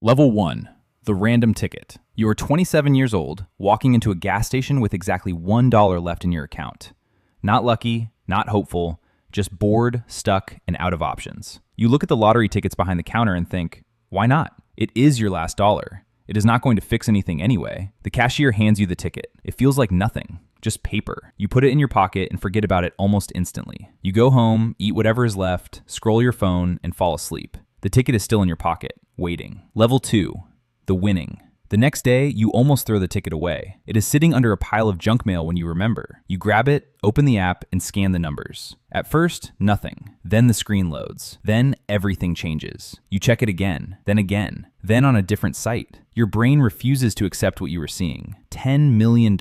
Level 1. The random ticket. You are 27 years old, walking into a gas station with exactly $1 left in your account. Not lucky, not hopeful, just bored, stuck, and out of options. You look at the lottery tickets behind the counter and think, why not? It is your last dollar. It is not going to fix anything anyway. The cashier hands you the ticket. It feels like nothing, just paper. You put it in your pocket and forget about it almost instantly. You go home, eat whatever is left, scroll your phone, and fall asleep. The ticket is still in your pocket, waiting. Level 2. The winning. The next day, you almost throw the ticket away. It is sitting under a pile of junk mail when you remember. You grab it, open the app, and scan the numbers. At first, nothing. Then the screen loads. Then everything changes. You check it again, then on a different site. Your brain refuses to accept what you were seeing. $10 million.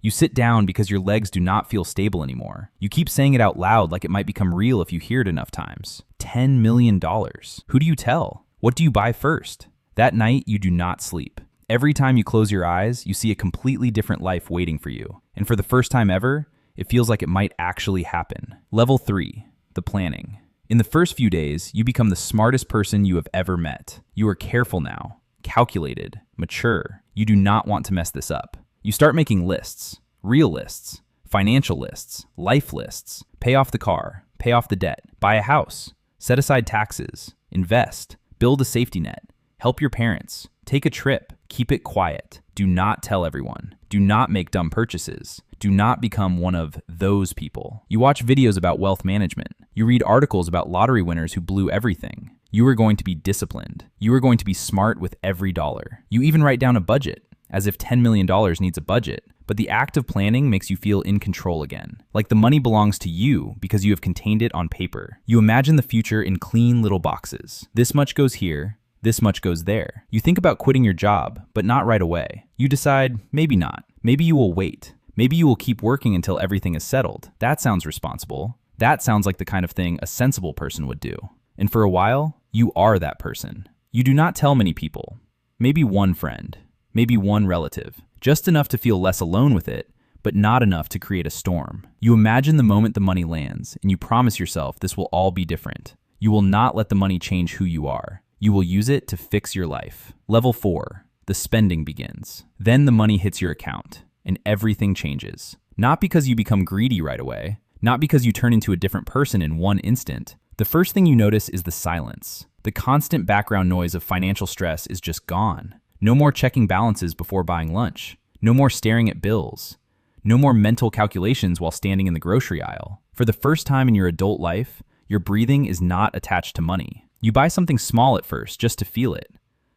You sit down because your legs do not feel stable anymore. You keep saying it out loud like it might become real if you hear it enough times. $10 million. Who do you tell? What do you buy first? That night, you do not sleep. Every time you close your eyes, you see a completely different life waiting for you. And for the first time ever, it feels like it might actually happen. Level 3. The planning. In the first few days, you become the smartest person you have ever met. You are careful now, calculated, mature. You do not want to mess this up. You start making lists, real lists, financial lists, life lists. Pay off the car, pay off the debt, buy a house, set aside taxes, invest, build a safety net, help your parents, take a trip, keep it quiet. Do not tell everyone. Do not make dumb purchases. Do not become one of those people. You watch videos about wealth management. You read articles about lottery winners who blew everything. You are going to be disciplined. You are going to be smart with every dollar. You even write down a budget, as if $10 million needs a budget. But the act of planning makes you feel in control again. Like the money belongs to you because you have contained it on paper. You imagine the future in clean little boxes. This much goes here. This much goes there. You think about quitting your job, but not right away. You decide, maybe not. Maybe you will wait. Maybe you will keep working until everything is settled. That sounds responsible. That sounds like the kind of thing a sensible person would do. And for a while, you are that person. You do not tell many people. Maybe one friend. Maybe one relative. Just enough to feel less alone with it, but not enough to create a storm. You imagine the moment the money lands, and you promise yourself this will all be different. You will not let the money change who you are. You will use it to fix your life. Level 4. The spending begins. Then the money hits your account, and everything changes. Not because you become greedy right away, not because you turn into a different person in one instant. The first thing you notice is the silence. The constant background noise of financial stress is just gone. No more checking balances before buying lunch. No more staring at bills. No more mental calculations while standing in the grocery aisle. For the first time in your adult life, your breathing is not attached to money. You buy something small at first just to feel it.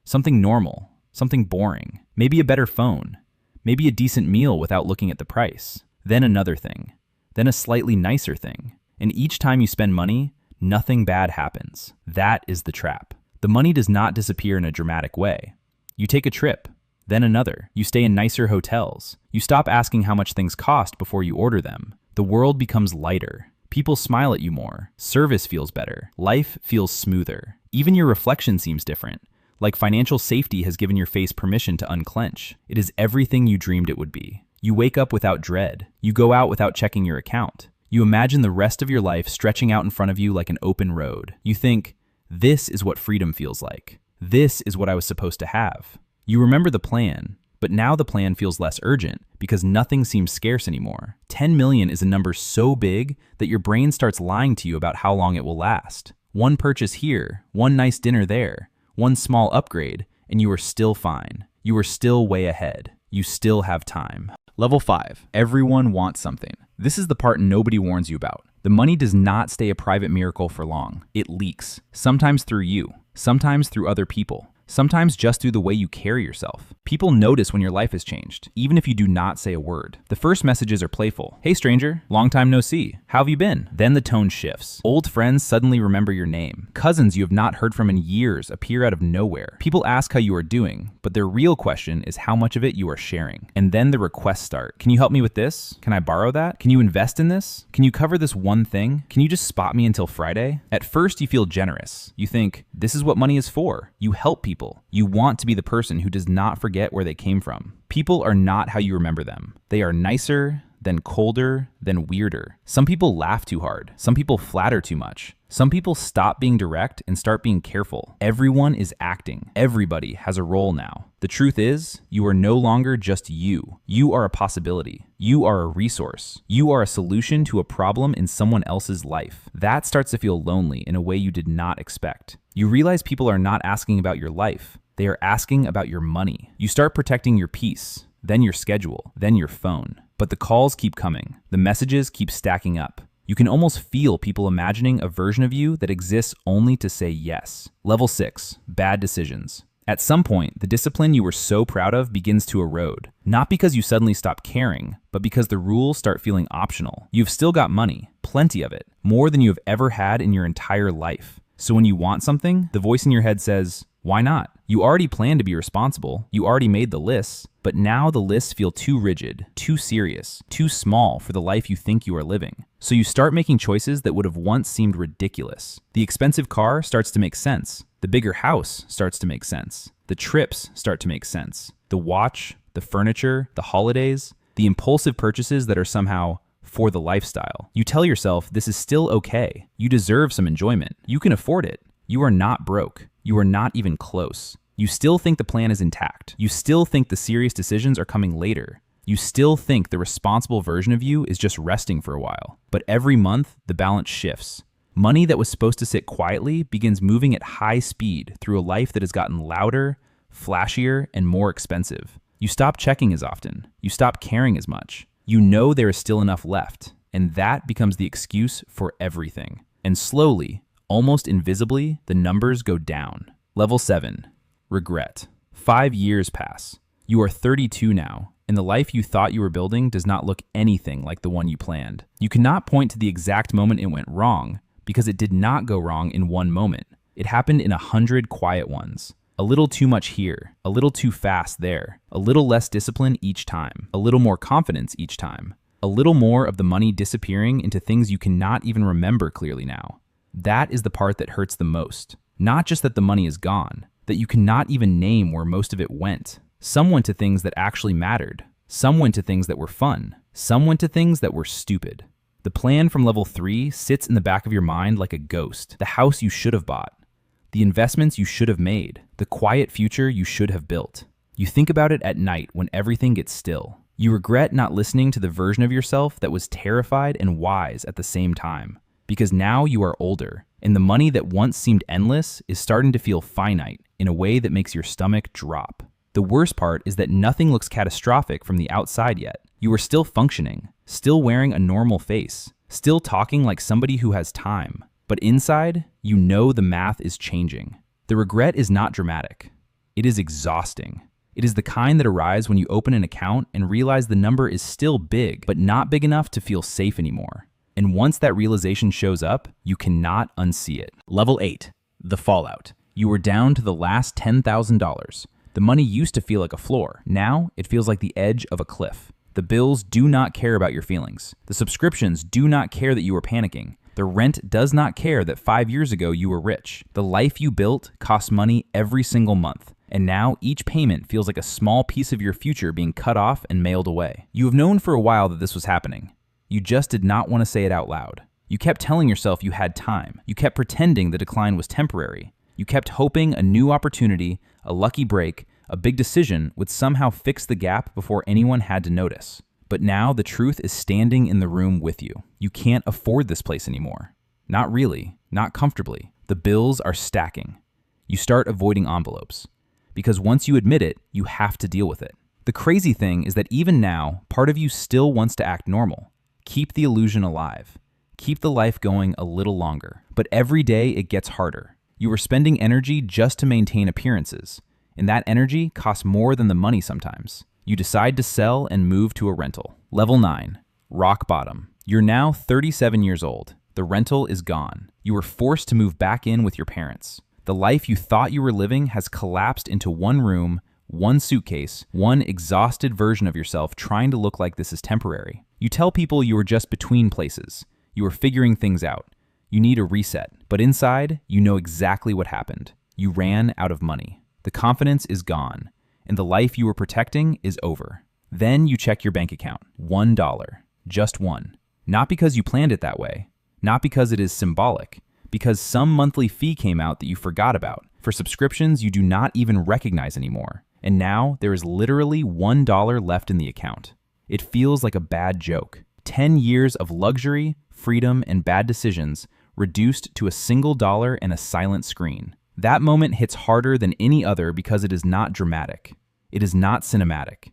Something normal, something boring, maybe a better phone, maybe a decent meal without looking at the price. Then another thing, then a slightly nicer thing. And each time you spend money, nothing bad happens. That is the trap. The money does not disappear in a dramatic way. You take a trip, then another. You stay in nicer hotels. You stop asking how much things cost before you order them. The world becomes lighter. People smile at you more. Service feels better. Life feels smoother. Even your reflection seems different. Like financial safety has given your face permission to unclench. It is everything you dreamed it would be. You wake up without dread. You go out without checking your account. You imagine the rest of your life stretching out in front of you like an open road. You think, this is what freedom feels like. This is what I was supposed to have. You remember the plan, but now the plan feels less urgent because nothing seems scarce anymore. 10 million is a number so big that your brain starts lying to you about how long it will last. One purchase here, one nice dinner there, one small upgrade, and you are still fine. You are still way ahead. You still have time. Level 5. Everyone wants something. This is the part nobody warns you about. The money does not stay a private miracle for long. It leaks, sometimes through you, sometimes through other people. Sometimes just through the way you carry yourself. People notice when your life has changed, even if you do not say a word. The first messages are playful. Hey stranger, long time no see. How have you been? Then the tone shifts. Old friends suddenly remember your name. Cousins you have not heard from in years appear out of nowhere. People ask how you are doing, but their real question is how much of it you are sharing. And then the requests start. Can you help me with this? Can I borrow that? Can you invest in this? Can you cover this one thing? Can you just spot me until Friday? At first you feel generous. You think, this is what money is for. You help people. You want to be the person who does not forget where they came from. People are not how you remember them. They are nicer, then colder, then weirder. Some people laugh too hard. Some people flatter too much. Some people stop being direct and start being careful. Everyone is acting. Everybody has a role now. The truth is, you are no longer just you. You are a possibility. You are a resource. You are a solution to a problem in someone else's life. That starts to feel lonely in a way you did not expect. You realize people are not asking about your life. They are asking about your money. You start protecting your peace, then your schedule, then your phone. But the calls keep coming. The messages keep stacking up. You can almost feel people imagining a version of you that exists only to say yes. Level 6, bad decisions. At some point, the discipline you were so proud of begins to erode. Not because you suddenly stop caring, but because the rules start feeling optional. You've still got money, plenty of it, more than you have ever had in your entire life. So when you want something, the voice in your head says, why not? You already planned to be responsible. You already made the lists, but now the lists feel too rigid, too serious, too small for the life you think you are living. So you start making choices that would have once seemed ridiculous. The expensive car starts to make sense. The bigger house starts to make sense. The trips start to make sense. The watch, the furniture, the holidays, the impulsive purchases that are somehow for the lifestyle. You tell yourself this is still okay. You deserve some enjoyment. You can afford it. You are not broke. You are not even close. You still think the plan is intact. You still think the serious decisions are coming later. You still think the responsible version of you is just resting for a while. But every month, the balance shifts. Money that was supposed to sit quietly begins moving at high speed through a life that has gotten louder, flashier, and more expensive. You stop checking as often. You stop caring as much. You know there is still enough left, and that becomes the excuse for everything. And slowly, almost invisibly, the numbers go down. Level 7, regret. 5 years pass. You are 32 now, and the life you thought you were building does not look anything like the one you planned. You cannot point to the exact moment it went wrong, because it did not go wrong in one moment. It happened in 100 quiet ones. A little too much here, a little too fast there, a little less discipline each time, a little more confidence each time, a little more of the money disappearing into things you cannot even remember clearly now. That is the part that hurts the most. Not just that the money is gone, that you cannot even name where most of it went. Some went to things that actually mattered. Some went to things that were fun. Some went to things that were stupid. The plan from level 3 sits in the back of your mind like a ghost. The house you should have bought. The investments you should have made. The quiet future you should have built. You think about it at night when everything gets still. You regret not listening to the version of yourself that was terrified and wise at the same time. Because now you are older, and the money that once seemed endless is starting to feel finite in a way that makes your stomach drop. The worst part is that nothing looks catastrophic from the outside yet. You are still functioning, still wearing a normal face, still talking like somebody who has time. But inside, you know the math is changing. The regret is not dramatic. It is exhausting. It is the kind that arrives when you open an account and realize the number is still big, but not big enough to feel safe anymore. And once that realization shows up, you cannot unsee it. Level 8, the fallout. You were down to the last $10,000. The money used to feel like a floor. Now, it feels like the edge of a cliff. The bills do not care about your feelings. The subscriptions do not care that you are panicking. The rent does not care that 5 years ago you were rich. The life you built costs money every single month. And now each payment feels like a small piece of your future being cut off and mailed away. You have known for a while that this was happening. You just did not want to say it out loud. You kept telling yourself you had time. You kept pretending the decline was temporary. You kept hoping a new opportunity, a lucky break, a big decision would somehow fix the gap before anyone had to notice. But now the truth is standing in the room with you. You can't afford this place anymore. Not really, not comfortably. The bills are stacking. You start avoiding envelopes. Because once you admit it, you have to deal with it. The crazy thing is that even now, part of you still wants to act normal. Keep the illusion alive. Keep the life going a little longer. But every day it gets harder. You are spending energy just to maintain appearances. And that energy costs more than the money sometimes. You decide to sell and move to a rental. Level 9, rock bottom. You're now 37 years old. The rental is gone. You were forced to move back in with your parents. The life you thought you were living has collapsed into one room, one suitcase, one exhausted version of yourself trying to look like this is temporary. You tell people you were just between places. You were figuring things out. You need a reset. But inside, you know exactly what happened. You ran out of money. The confidence is gone, and the life you were protecting is over. Then you check your bank account. $1. Just one. Not because you planned it that way, not because it is symbolic, because some monthly fee came out that you forgot about, for subscriptions you do not even recognize anymore. And now there is literally $1 left in the account. It feels like a bad joke. 10 years of luxury, freedom, and bad decisions reduced to a single dollar and a silent screen. That moment hits harder than any other because it is not dramatic. It is not cinematic.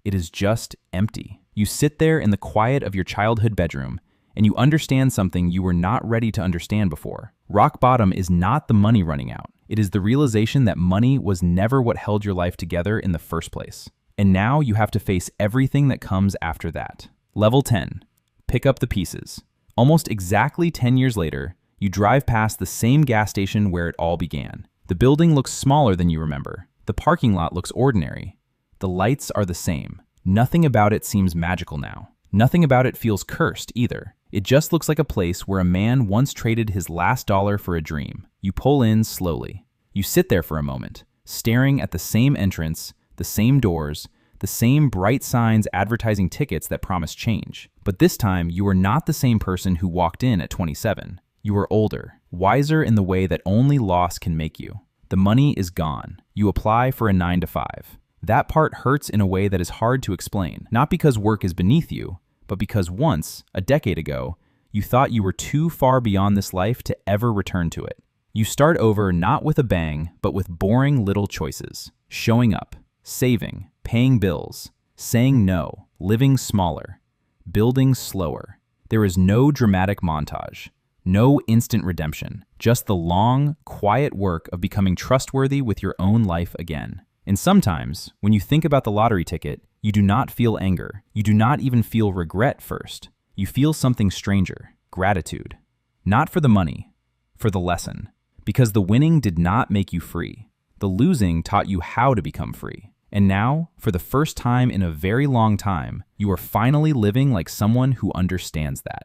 It is just empty. You sit there in the quiet of your childhood bedroom, and you understand something you were not ready to understand before. Rock bottom is not the money running out. It is the realization that money was never what held your life together in the first place. And now you have to face everything that comes after that. Level 10. Pick up the pieces. Almost exactly 10 years later, you drive past the same gas station where it all began. The building looks smaller than you remember. The parking lot looks ordinary. The lights are the same. Nothing about it seems magical now. Nothing about it feels cursed either. It just looks like a place where a man once traded his last dollar for a dream. You pull in slowly. You sit there for a moment, staring at the same entrance, the same doors, the same bright signs advertising tickets that promise change. But this time, you are not the same person who walked in at 27. You are older, wiser in the way that only loss can make you. The money is gone. You apply for a 9-to-5. That part hurts in a way that is hard to explain, not because work is beneath you, but because once, a decade ago, you thought you were too far beyond this life to ever return to it. You start over not with a bang, but with boring little choices. Showing up, saving, paying bills, saying no, living smaller, building slower. There is no dramatic montage, no instant redemption, just the long, quiet work of becoming trustworthy with your own life again. And sometimes, when you think about the lottery ticket, you do not feel anger. You do not even feel regret first. You feel something stranger, gratitude. Not for the money, for the lesson. Because the winning did not make you free. The losing taught you how to become free. And now, for the first time in a very long time, you are finally living like someone who understands that.